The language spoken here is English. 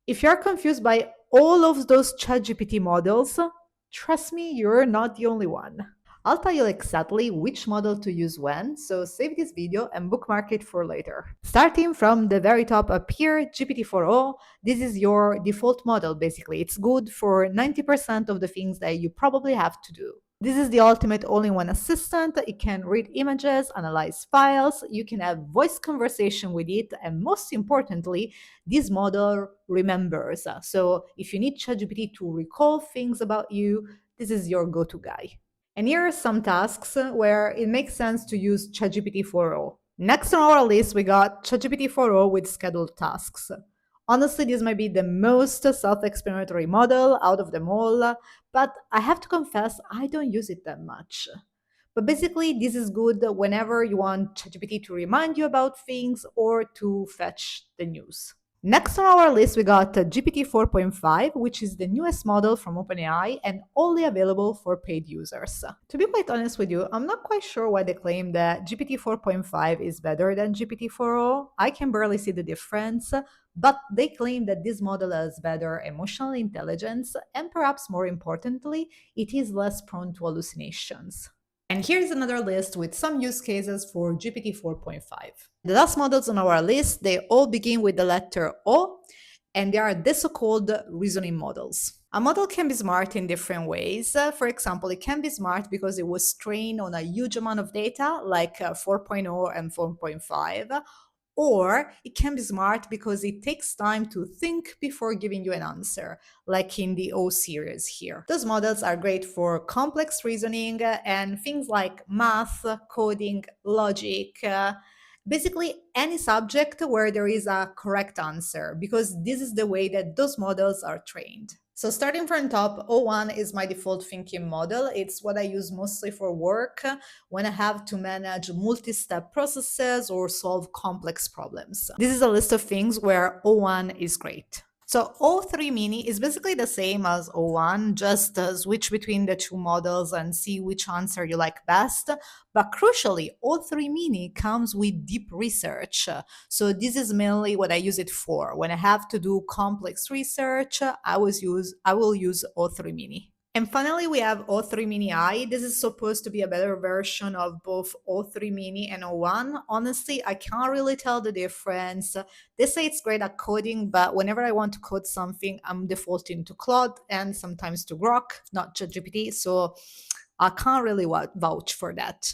If you're confused by all of those ChatGPT models, trust me, you're not the only one. I'll tell you exactly which model to use when, so save this video and bookmark it for later. Starting from the very top up here, GPT-4o, this is your default model basically. It's good for 90% of the things that you probably have to do. This is the ultimate all-in-one assistant. It can read images, analyze files, you can have voice conversation with it, and most importantly, this model remembers. So if you need ChatGPT to recall things about you, this is your go-to guy. And here are some tasks where it makes sense to use ChatGPT 4o. Next on our list, we got ChatGPT 4o with scheduled tasks. Honestly, this might be the most self-explanatory model out of them all, but I have to confess, I don't use it that much. But basically, this is good whenever you want ChatGPT to remind you about things or to fetch the news. Next on our list, we got GPT 4.5, which is the newest model from OpenAI and only available for paid users. To be quite honest with you, I'm not quite sure why they claim that GPT 4.5 is better than GPT 4.0. I can barely see the difference, but they claim that this model has better emotional intelligence and perhaps more importantly, it is less prone to hallucinations. And here's another list with some use cases for GPT 4.5. The last models on our list, they all begin with the letter O, and they are the so-called reasoning models. A model can be smart in different ways. For example, it can be smart because it was trained on a huge amount of data, like 4.0 and 4.5, or it can be smart because it takes time to think before giving you an answer, like in the O series here. Those models are great for complex reasoning and things like math, coding, logic, basically any subject where there is a correct answer, because this is the way that those models are trained. So starting from top, O1 is my default thinking model. It's what I use mostly for work when I have to manage multi-step processes or solve complex problems. This is a list of things where O1 is great. So O3 Mini is basically the same as O1, just switch between the two models and see which answer you like best. But crucially, O3 Mini comes with deep research. So this is mainly what I use it for. When I have to do complex research, I will use O3 Mini. And finally, we have O3 Mini I. This is supposed to be a better version of both O3 Mini and O1. Honestly, I can't really tell the difference. They say it's great at coding, but whenever I want to code something, I'm defaulting to Claude and sometimes to Grok, not ChatGPT. So I can't really vouch for that.